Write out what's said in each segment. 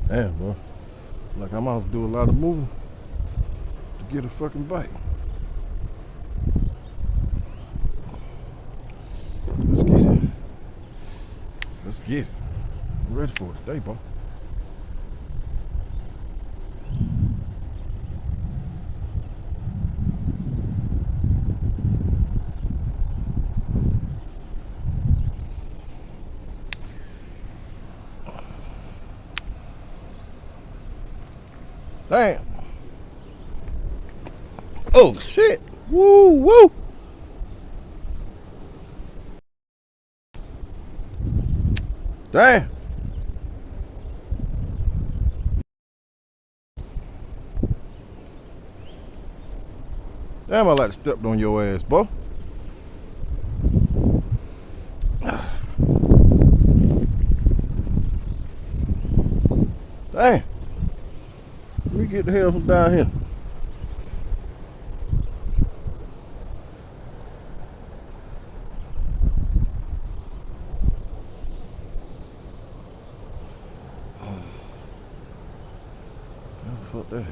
Damn, bro. Like I'm out to do a lot of moving to get a fucking bike. Let's get it. Let's get it. I'm ready for it today, bro. Damn. Oh shit. Woo woo. Damn. Damn, I like stepped on your ass, boy. Damn. Let me get the hell from down here. Fuck that.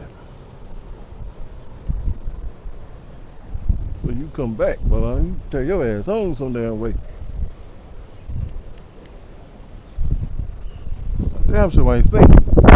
So you come back, but you take your ass home some damn way. Damn sure I ain't seen you.